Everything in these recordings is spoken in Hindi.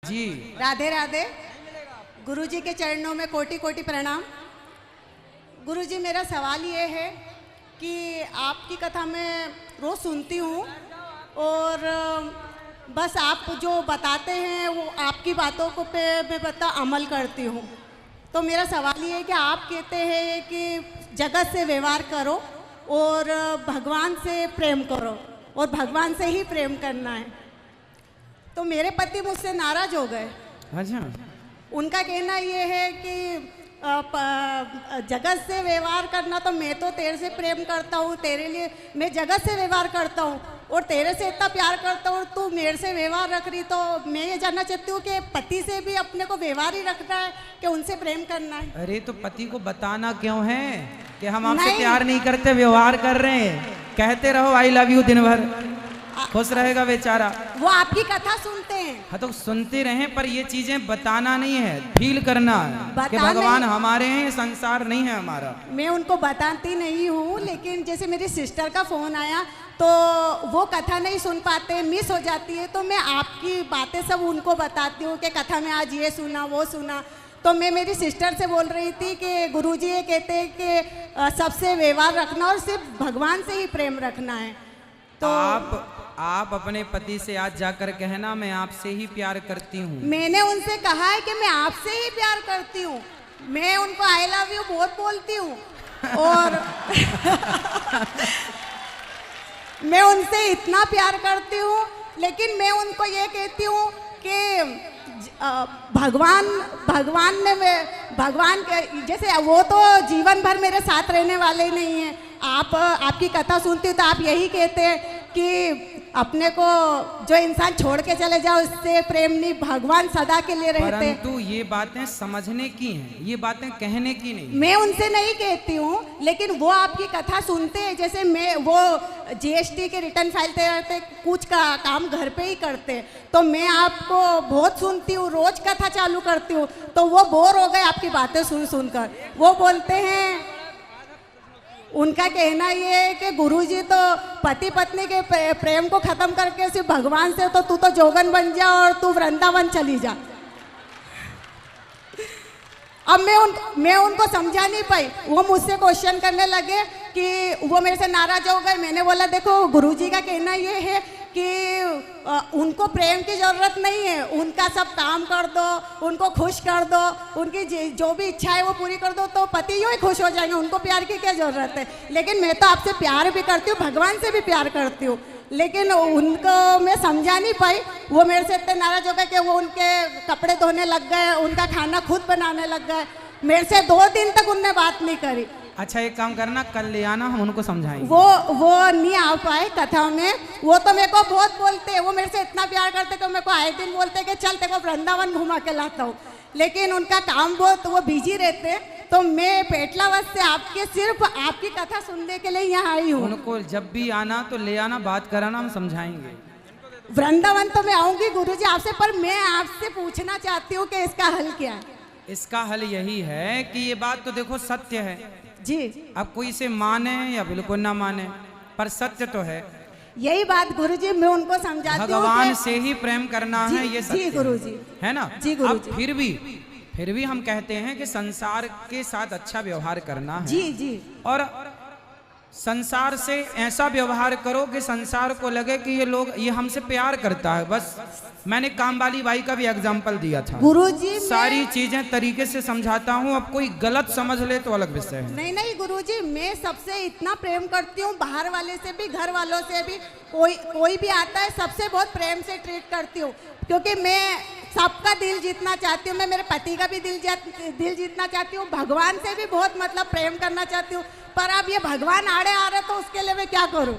जी राधे राधे। गुरुजी के चरणों में कोटि कोटि प्रणाम। गुरुजी, मेरा सवाल ये है कि आपकी कथा मैं रोज़ सुनती हूँ और बस आप जो बताते हैं वो आपकी बातों को पे मैं अमल करती हूँ। तो मेरा सवाल ये है कि आप कहते हैं कि जगत से व्यवहार करो और भगवान से प्रेम करो और भगवान से ही प्रेम करना है। तो मेरे पति मुझसे नाराज हो गए। अच्छा, उनका कहना ये है कि जगत से व्यवहार करना, तो मैं तो तेरे से प्रेम करता हूँ, तेरे लिए मैं जगत से व्यवहार करता हूँ और तेरे से इतना प्यार करता हूँ, तू मेरे से व्यवहार रख रही। तो मैं ये जानना चाहती हूँ कि पति से भी अपने को व्यवहार ही रखना है कि उनसे प्रेम करना है? अरे तो पति को बताना क्यों है कि हम आपसे प्यार नहीं करते, व्यवहार कर रहे हैं। कहते रहो आई लव यू दिन भर, खुश रहेगा बेचारा। वो आपकी कथा सुनते हैं। हाँ तो सुनते रहें, पर ये चीजें बताना नहीं है, फील करना है कि भगवान हमारे हैं, संसार नहीं है हमारा। मैं उनको बताती नहीं हूँ, लेकिन जैसे मेरी सिस्टर का फोन आया तो वो कथा नहीं सुन पाते, मिस हो जाती है, तो मैं आपकी बातें सब उनको बताती हूँ कि कथा में आज ये सुना वो सुना। तो मैं मेरी सिस्टर से बोल रही थी कि गुरुजी ये कहते हैं कि सबसे व्यवहार रखना और सिर्फ भगवान से ही प्रेम रखना है। तो आप अपने पति से आज जाकर कहना मैं आपसे ही प्यार करती हूँ। मैंने उनसे कहा है कि मैं आपसे ही प्यार करती हूँ। मैं उनको आई लव यू बहुत बोलती हूँ और मैं उनसे इतना प्यार करती हूँ, लेकिन मैं उनको ये कहती हूँ कि भगवान के जैसे वो तो जीवन भर मेरे साथ रहने वाले ही नहीं हैं। आपकी कथा सुनती हूँ तो आप यही कहते हैं कि अपने को जो इंसान छोड़ के चले जाओ उससे प्रेम नहीं, भगवान सदा के लिए रहते हैं। परंतु ये बातें समझने की हैं, ये बातें कहने की नहीं। मैं उनसे नहीं कहती हूँ, लेकिन वो आपकी कथा सुनते हैं। जैसे मैं वो जीएसटी के रिटर्न फाइल करते कुछ का काम घर पे ही करते हैं, तो मैं आपको बहुत सुनती हूँ, रोज कथा चालू करती हूँ, तो वो बोर हो गए आपकी बातें सुन सुनकर। वो बोलते हैं, उनका कहना ये है कि गुरुजी तो पति पत्नी के प्रेम को खत्म करके सिर्फ भगवान से, तो तू तो जोगन बन जा और तू वृंदावन चली जा। अब मैं उनको समझा नहीं पाई। वो मुझसे क्वेश्चन करने लगे कि वो मेरे से नाराज हो गए। मैंने बोला देखो, गुरुजी का कहना ये है कि उनको प्रेम की ज़रूरत नहीं है, उनका सब काम कर दो, उनको खुश कर दो, उनकी जो भी इच्छा है वो पूरी कर दो, तो पति यूँ ही खुश हो जाएंगे, उनको प्यार की क्या ज़रूरत है। लेकिन मैं तो आपसे प्यार भी करती हूँ, भगवान से भी प्यार करती हूँ, लेकिन उनको मैं समझा नहीं पाई। वो मेरे से इतने नाराज हो गए कि वो उनके कपड़े धोने लग गए, उनका खाना खुद बनाने लग गए। मेरे से 2 दिन तक उनने बात नहीं करी। अच्छा एक काम करना, कल ले आना, हम उनको समझाएंगे। वो नहीं आ पाए कथा में। वो तो मेरे को बहुत बोलते हैं, वो मेरे से इतना प्यार करते कि मेरे को आए दिन बोलते कि चल तेरे को वृंदावन घुमा के लाता हूँ, लेकिन उनका काम बहुत, वो बिजी रहते हैं। तो मैं पेटलावत से सिर्फ आपकी कथा सुनने के लिए यहाँ आई हूँ। उनको जब भी आना तो ले आना, बात कराना, हम समझाएंगे। वृंदावन तो मैं आऊँगी गुरुजी आपसे, पर मैं आपसे पूछना चाहती हूँ कि इसका हल क्या है? इसका हल यही है कि ये बात तो देखो सत्य है जी। अब कोई इसे माने या बिल्कुल ना माने, पर सत्य तो है। यही बात गुरुजी मैं उनको समझाती हूँ, भगवान से ही प्रेम करना है, ये सत्य जी गुरुजी है ना। जी गुरुजी। अब फिर भी हम कहते हैं कि संसार के साथ अच्छा व्यवहार करना है। जी जी। और संसार से ऐसा व्यवहार करो कि संसार को लगे कि ये हमसे प्यार करता है। बस मैंने काम वाली बाई का भी एग्जाम्पल दिया था। गुरुजी सारी चीजें तरीके से समझाता हूँ, अब कोई गलत समझ ले तो अलग विषय है। नहीं गुरुजी, मैं सबसे इतना प्रेम करती हूँ, बाहर वाले से भी, घर वालों से भी, कोई भी आता है सबसे बहुत प्रेम से ट्रीट करती हूँ, क्योंकि मैं सबका दिल जीतना चाहती हूँ। मैं मेरे पति का भी दिल जीतना चाहती हूँ, भगवान से भी बहुत मतलब प्रेम करना चाहती हूँ। पर अब ये भगवान आड़े आ रहे तो उसके लिए मैं क्या करूँ?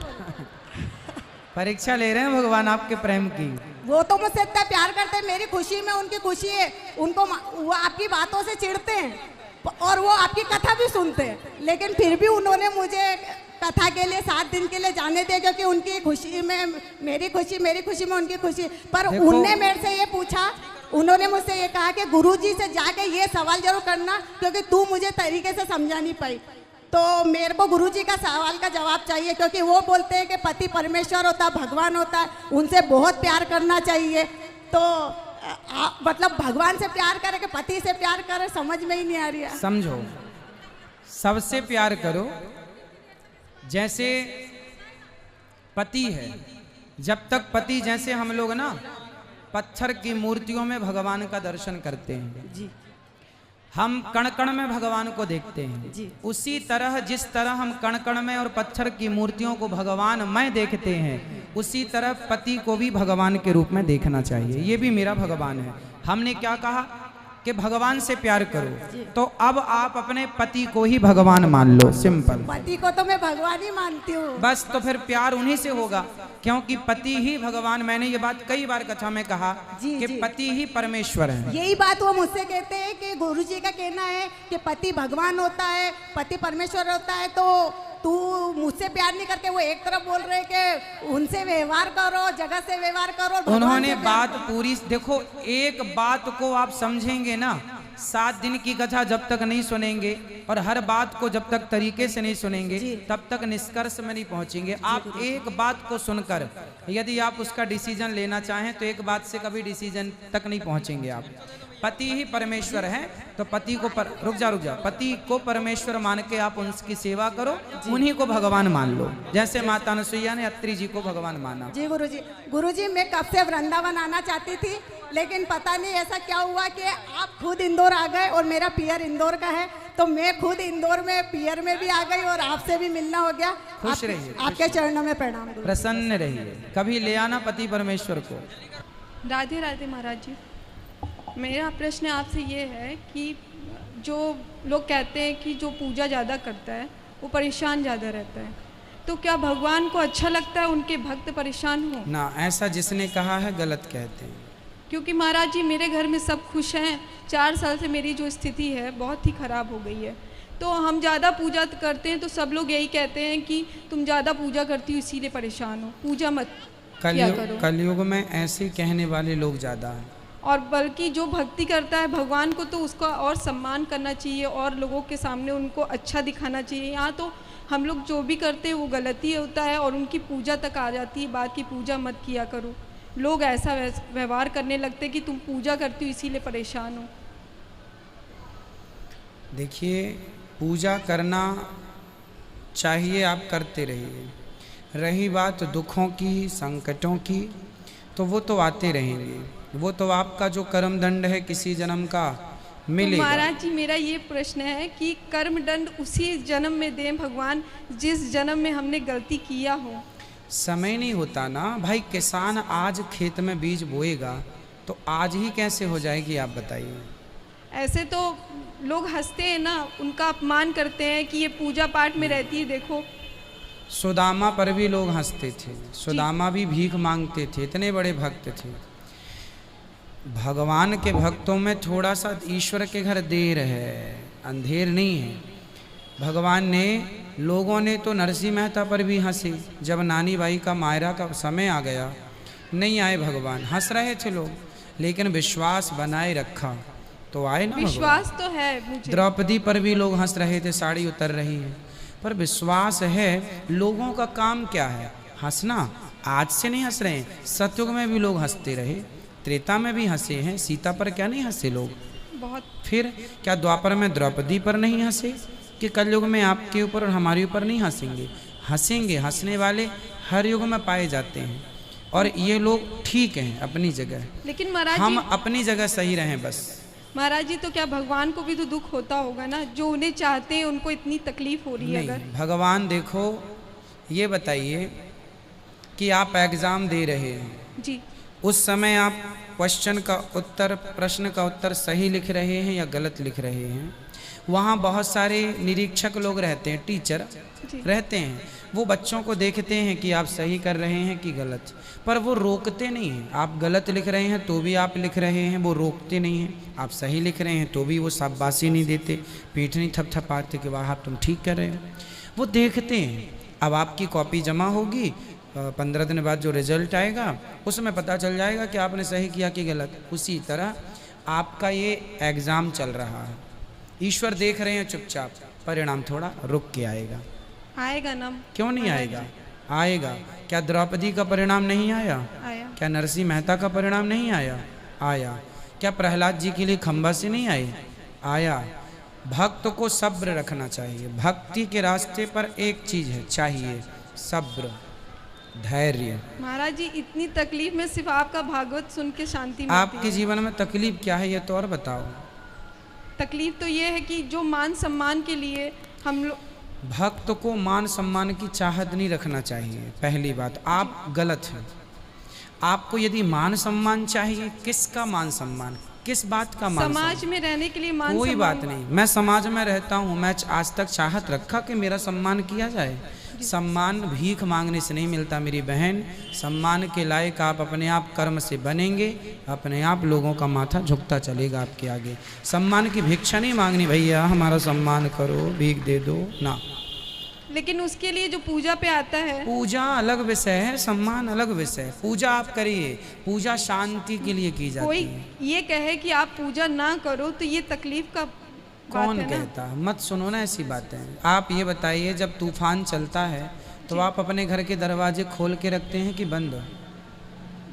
परीक्षा ले रहे हैं भगवान आपके प्रेम की। वो तो मुझसे इतना प्यार करते हैं, मेरी खुशी में उनकी खुशी है। उनको वो आपकी बातों से चिढ़ते हैं और वो आपकी कथा भी सुनते हैं, लेकिन फिर भी उन्होंने मुझे कथा के लिए 7 दिन के लिए जाने दिया, क्योंकि उनकी खुशी में मेरी खुशी, मेरी खुशी में उनकी खुशी। पर उनने मेरे से ये पूछा, उन्होंने मुझसे ये कहा कि गुरुजी से जाके ये सवाल जरूर करना, क्योंकि तू मुझे तरीके से समझा नहीं पाई। तो मेरे को गुरुजी का सवाल का जवाब चाहिए, क्योंकि वो बोलते हैं कि पति परमेश्वर होता है, भगवान होता है, उनसे बहुत प्यार करना चाहिए। तो मतलब भगवान से प्यार करे कि पति से प्यार करे, समझ में ही नहीं आ रही है। समझो, सबसे प्यार करो। जैसे पति है, जब तक पति, जैसे हम लोग ना पत्थर की मूर्तियों में भगवान का दर्शन करते हैं जी, हम कण कण में भगवान को देखते हैं जी। उसी तरह जिस तरह हम कण कण में और पत्थर की मूर्तियों को भगवान में देखते हैं, उसी तरह पति को भी भगवान के रूप में देखना चाहिए। ये भी मेरा भगवान है। हमने क्या कहा कि भगवान से प्यार करो, तो अब आप अपने पति को ही भगवान मान लो, सिंपल। पति को तो मैं भगवान ही मानती हूँ। बस, तो फिर प्यार उन्हीं से होगा, क्योंकि पति ही भगवान। मैंने ये बात कई बार कथा में कहा जी, कि जी। पति ही परमेश्वर है। यही बात वो मुझसे कहते हैं कि गुरुजी का कहना है कि पति भगवान होता है, पति परमेश्वर होता है, तो तू मुझसे प्यार नहीं करके वो एक तरफ बोल रहे कि उनसे व्यवहार करो, जगत से व्यवहार करो। भगवान उन्होंने से प्यार बात पूरी, देखो, एक बात को आप समझेंगे ना, 7 दिन की कथा जब तक नहीं सुनेंगे और हर बात को जब तक तरीके से नहीं सुनेंगे, तब तक निष्कर्ष में नहीं पहुंचेंगे। आप एक बात को सुनकर यदि आप उसका डिसीजन लेना चाहें तो एक बात से कभी डिसीजन तक नहीं पहुंचेंगे आप। पति ही परमेश्वर है, तो पति को रुक जा, पति को परमेश्वर मान के आप उनकी सेवा करो, उन्हीं को भगवान मान लो। जैसे माता अनुसुईया ने अत्रि जी को भगवान माना। जी गुरुजी, मैं कब से वृंदावन आना चाहती थी, लेकिन पता नहीं ऐसा क्या हुआ कि आप खुद इंदौर आ गए और मेरा पियर इंदौर का है, तो मैं खुद इंदौर में पियर में भी आ गई और आपसे भी मिलना हो गया। खुश रहिए, आपके चरणों में प्रणाम। प्रसन्न रहिए, कभी ले आना पति परमेश्वर को। राधे राधे महाराज जी, मेरा प्रश्न आपसे ये है कि जो लोग कहते हैं कि जो पूजा ज़्यादा करता है वो परेशान ज़्यादा रहता है, तो क्या भगवान को अच्छा लगता है उनके भक्त परेशान हो? ना, ऐसा जिसने कहा है गलत कहते हैं। क्योंकि महाराज जी मेरे घर में सब खुश हैं। 4 साल से मेरी जो स्थिति है बहुत ही ख़राब हो गई है, तो हम ज़्यादा पूजा करते हैं तो सब लोग यही कहते हैं कि तुम ज़्यादा पूजा करती हो इसीलिए परेशान हो, पूजा मत किया करो। कलयुग में ऐसे कहने वाले लोग ज़्यादा हैं। और बल्कि जो भक्ति करता है भगवान को तो उसका और सम्मान करना चाहिए और लोगों के सामने उनको अच्छा दिखाना चाहिए। यहाँ तो हम लोग जो भी करते हैं वो गलती होता है और उनकी पूजा तक आ जाती है बात की पूजा मत किया करो। लोग ऐसा व्यवहार करने लगते हैं कि तुम पूजा करती हो इसीलिए परेशान हो। देखिए, पूजा करना चाहिए, आप करते रहिए। रही बात दुखों की, संकटों की, तो वो तो आते रहेंगे, वो तो आपका जो कर्म दंड है किसी जन्म का मिलेगा। तो महाराज जी मेरा ये प्रश्न है कि कर्म दंड उसी जन्म में दें भगवान जिस जन्म में हमने गलती किया हो। समय नहीं होता ना भाई। किसान आज खेत में बीज बोएगा तो आज ही कैसे हो जाएगी, आप बताइए। ऐसे तो लोग हंसते हैं ना, उनका अपमान करते हैं कि ये पूजा पाठ में रहती है। देखो सुदामा पर भी लोग हंसते थे, सुदामा भी भीख मांगते थे, इतने बड़े भक्त थे। भगवान के भक्तों में थोड़ा सा ईश्वर के घर देर है, अंधेर नहीं है। भगवान ने, लोगों ने तो नरसिंह मेहता पर भी हंसी। जब नानी बाई का मायरा का समय आ गया, नहीं आए भगवान, हंस रहे थे लोग, लेकिन विश्वास बनाए रखा तो आए ना। विश्वास तो है मुझे। द्रौपदी पर भी लोग हंस रहे थे, साड़ी उतर रही है, पर विश्वास है। लोगों का काम क्या है? हंसना। आज से नहीं हंस रहे हैं, सतयुग में भी लोग हंसते रहे, त्रेता में भी हंसे हैं। सीता पर क्या नहीं हंसे लोग? बहुत। फिर क्या द्वापर में द्रौपदी पर नहीं हंसे? कि कलयुग में आपके ऊपर और हमारे ऊपर नहीं हंसेंगे? हंसेंगे। हंसने वाले हर युग में पाए जाते हैं, और ये लोग ठीक हैं अपनी जगह। लेकिन महाराज हम जी, अपनी जगह सही रहें बस। महाराज जी तो क्या भगवान को भी तो दुख होता होगा ना, जो उन्हें चाहते हैं उनको इतनी तकलीफ हो रही है। नहीं, अगर भगवान देखो, ये बताइए कि आप एग्ज़ाम दे रहे हैं जी, उस समय आप क्वेश्चन का उत्तर, प्रश्न का उत्तर सही लिख रहे हैं या गलत लिख रहे हैं? वहाँ बहुत सारे निरीक्षक लोग रहते हैं, टीचर रहते हैं, वो बच्चों को देखते हैं कि आप सही कर रहे हैं कि गलत, पर वो रोकते नहीं हैं। आप गलत लिख रहे हैं तो भी आप लिख रहे हैं, वो रोकते नहीं हैं। आप सही लिख रहे हैं तो भी वो शाबाशी नहीं देते, पीठ नहीं थपथपाते कि वाह आप तुम ठीक कर रहे हो। वो देखते हैं। अब आपकी कॉपी जमा होगी, 15 दिन बाद जो रिजल्ट आएगा उसमें पता चल जाएगा कि आपने सही किया कि गलत। उसी तरह आपका ये एग्ज़ाम चल रहा है, ईश्वर देख रहे हैं चुपचाप, परिणाम थोड़ा रुक के आएगा। आएगा ना? क्यों नहीं आएगा? आएगा। क्या द्रौपदी का परिणाम नहीं आया? आया। क्या नरसिंह मेहता का परिणाम नहीं आया? आया। क्या प्रहलाद जी के लिए खंबा से नहीं आए? आया। भक्त को सब्र रखना चाहिए। भक्ति के रास्ते पर एक चीज है चाहिए, सब्र, धैर्य। महाराज जी इतनी तकलीफ में सिर्फ आपका भागवत सुन के शांति मिलती आपके है। जीवन में तकलीफ क्या है ये तो और बताओ। तकलीफ तो ये है कि जो मान सम्मान के लिए हम लोग, भक्त को मान सम्मान की चाहत नहीं रखना चाहिए। पहली बात, आप गलत हैं। आपको यदि मान सम्मान चाहिए, किसका मान सम्मान, किस बात का मान समाज में रहने के लिए मान कोई सम्मान, बात नहीं। मैं समाज में रहता हूँ, मैं आज तक चाहत रखा कि मेरा सम्मान किया जाए। सम्मान भीख मांगने से नहीं मिलता मेरी बहन। सम्मान के लायक आप अपने आप कर्म से बनेंगे, अपने आप लोगों का माथा झुकता चलेगा आपके आगे। सम्मान की भिक्षा नहीं मांगनी, भैया हमारा सम्मान करो, भीख दे दो ना। लेकिन उसके लिए जो पूजा पे आता है, पूजा अलग विषय है, सम्मान अलग विषय है। पूजा आप करिए, पूजा शांति के लिए की जाती कोई है। ये कहे कि आप पूजा ना करो तो ये तकलीफ का बात कौन है ना। कहता? मत सुनो ना ऐसी बातें। आप ये बताइए, जब तूफान चलता है तो आप अपने घर के दरवाजे खोल के रखते हैं कि बंद?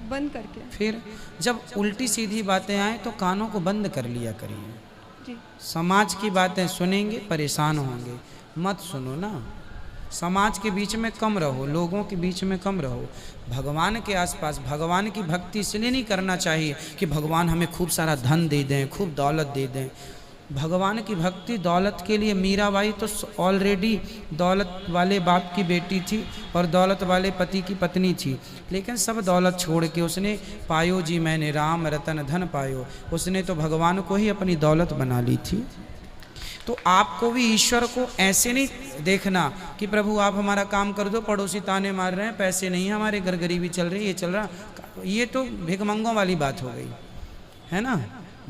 बंद करके। फिर जब उल्टी सीधी बातें आए तो कानों को बंद कर लिया करिए। जी समाज की बातें सुनेंगे परेशान होंगे, मत सुनो ना। समाज के बीच में कम रहो, लोगों के बीच में कम रहो। भगवान के आसपास, भगवान की भक्ति इसलिए नहीं करना चाहिए कि भगवान हमें खूब सारा धन दे दें, खूब दौलत दे दें। भगवान की भक्ति दौलत के लिए, मीराबाई तो ऑलरेडी दौलत वाले बाप की बेटी थी और दौलत वाले पति की पत्नी थी, लेकिन सब दौलत छोड़ के उसने पायो जी मैंने राम रतन धन पायो, उसने तो भगवान को ही अपनी दौलत बना ली थी। तो आपको भी ईश्वर को ऐसे नहीं देखना कि प्रभु आप हमारा काम कर दो, पड़ोसी ताने मार रहे हैं, पैसे नहीं है हमारे घर, गरीबी चल रही है, ये चल रहा, ये तो भिखमंगों वाली बात हो गई है ना।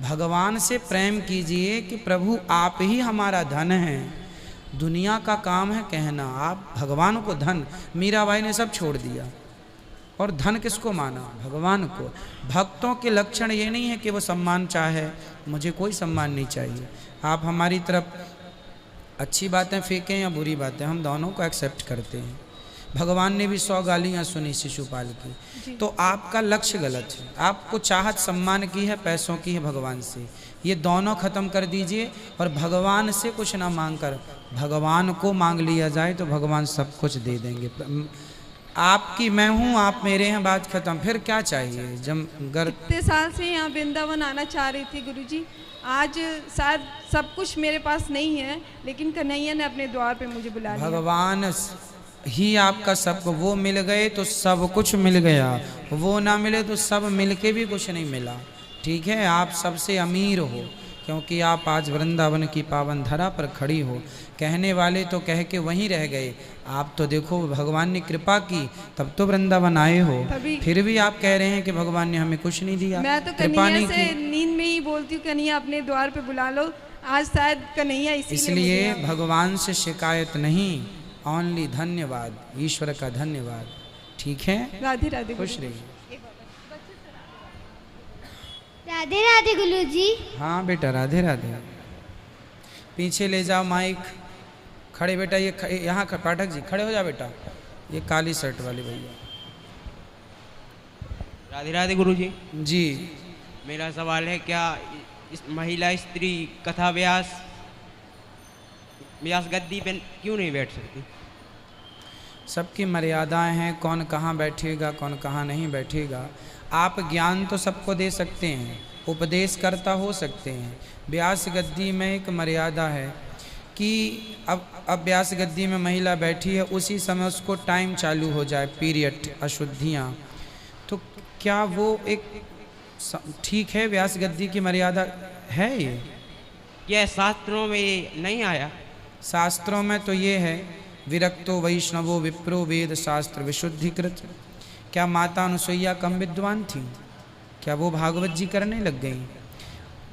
भगवान से प्रेम कीजिए कि प्रभु आप ही हमारा धन है। दुनिया का काम है कहना, आप भगवान को धन। मीराबाई ने सब छोड़ दिया और धन किसको माना? भगवान को। भक्तों के लक्षण ये नहीं है कि वो सम्मान चाहे, मुझे कोई सम्मान नहीं चाहिए। आप हमारी तरफ अच्छी बातें फेंकें या बुरी बातें, हम दोनों को एक्सेप्ट करते हैं। भगवान ने भी 100 गालियाँ सुनी शिशुपाल की, तो आपका लक्ष्य गलत है। आपको चाहत सम्मान की है, पैसों की है भगवान से, ये दोनों खत्म कर दीजिए और भगवान से कुछ ना मांग कर भगवान को मांग लिया जाए तो भगवान सब कुछ दे देंगे। आपकी मैं हूँ, आप मेरे हैं, बात खत्म। फिर क्या चाहिए? जब इतने साल से यहाँ वृंदावन आना चाह रही थी गुरुजी, आज शायद सब कुछ मेरे पास नहीं है, लेकिन कन्हैया ने अपने द्वार पे मुझे बुला लिया। भगवान ही आपका सब, वो मिल गए तो सब कुछ मिल गया, वो ना मिले तो सब मिल के भी कुछ नहीं मिला। ठीक है, आप सबसे अमीर हो क्योंकि आप आज वृंदावन की पावन धरा पर खड़ी हो। कहने वाले तो कह के वहीं रह गए, आप तो देखो भगवान ने कृपा की तब तो वृंदावन आए हो, फिर भी आप कह रहे हैं कि भगवान ने हमें कुछ नहीं दिया। मैं तो कन्हैया से नींद में ही बोलती हूँ, कन्हैया अपने द्वार पे बुला लो। आज शायद कन्हैया इसलिए भगवान से शिकायत नहीं, ओनली धन्यवाद, ईश्वर का धन्यवाद। ठीक है, राधे राधे, खुश रहिए। राधे राधे गुरुजी। हाँ बेटा, राधे राधे। पीछे ले जाओ माइक, खड़े बेटा, ये यहाँ पाठक जी खड़े हो जाओ बेटा, ये काली शर्ट वाले भैया। राधे राधे गुरुजी। जी, मेरा सवाल है, क्या इस महिला स्त्री कथा व्यास गद्दी पे क्यों नहीं बैठ सकती? सबकी मर्यादाएं हैं, कौन कहाँ बैठेगा कौन कहाँ नहीं बैठेगा। आप ज्ञान तो सबको दे सकते हैं, उपदेश करता हो सकते हैं। व्यास गद्दी में एक मर्यादा है कि अब व्यास गद्दी में महिला बैठी है, उसी समय उसको टाइम चालू हो जाए, पीरियड, अशुद्धियाँ, तो क्या वो एक ठीक है? व्यास गद्दी की मर्यादा है ये? यह शास्त्रों में ये नहीं आया? शास्त्रों में तो ये है, विरक्तो वैष्णवो विप्रो वेद शास्त्र विशुद्धिकृत। क्या माता अनुसुईया कम विद्वान थी? क्या वो भागवत जी करने लग गई?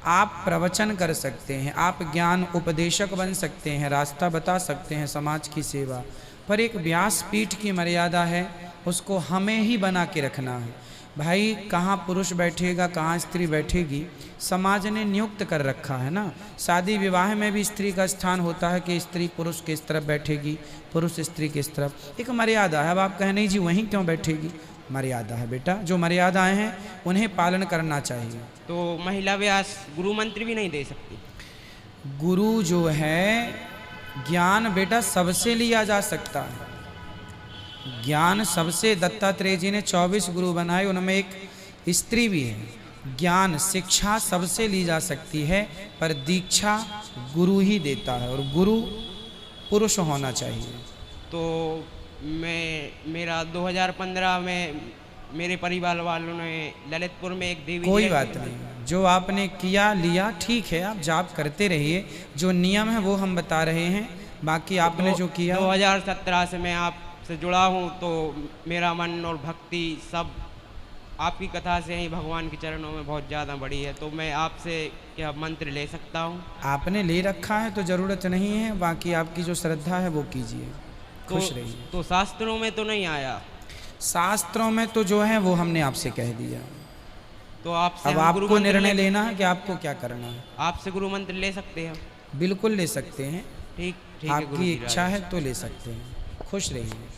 आप प्रवचन कर सकते हैं, आप ज्ञान उपदेशक बन सकते हैं, रास्ता बता सकते हैं समाज की सेवा, पर एक व्यासपीठ की मर्यादा है, उसको हमें ही बना के रखना है। भाई कहाँ पुरुष बैठेगा कहाँ स्त्री बैठेगी, समाज ने नियुक्त कर रखा है ना। शादी विवाह में भी स्त्री का स्थान होता है कि स्त्री पुरुष किस तरफ बैठेगी, पुरुष स्त्री किस तरफ, एक मर्यादा है। अब आप कहें नहीं जी वहीं क्यों बैठेगी, मर्यादा है बेटा, जो मर्यादाएं हैं उन्हें पालन करना चाहिए। तो महिला व्यास गुरु मंत्र भी नहीं दे सकती? गुरु जो है ज्ञान बेटा सबसे लिया जा सकता है, ज्ञान सबसे, दत्तात्रेय जी ने 24 गुरु बनाए, उनमें एक स्त्री भी है। ज्ञान शिक्षा सबसे ली जा सकती है, पर दीक्षा गुरु ही देता है, और गुरु पुरुष होना चाहिए। तो मेरा 2015 में मेरे परिवार वालों ने ललितपुर में एक देवी, कोई बात नहीं, जो आपने किया लिया ठीक है, आप जाप करते रहिए, जो नियम है वो हम बता रहे हैं, बाकी आपने जो किया। 2017 से मैं आपसे जुड़ा हूँ, तो मेरा मन और भक्ति सब आपकी कथा से ही भगवान के चरणों में बहुत ज़्यादा बढ़ी है। तो मैं आपसे क्या मंत्र ले सकता हूँ? आपने ले रखा है तो ज़रूरत नहीं है, बाकी आपकी जो श्रद्धा है वो कीजिए, खुश रहिए। तो शास्त्रों में तो नहीं आया? शास्त्रों में तो जो है वो हमने आपसे कह दिया, तो आपसे अब आपको निर्णय लेना है कि आपको क्या करना है। आपसे गुरु मंत्र ले सकते हैं? बिल्कुल ले सकते हैं, ठीक है, आपकी इच्छा है तो ले सकते हैं, खुश रहिए।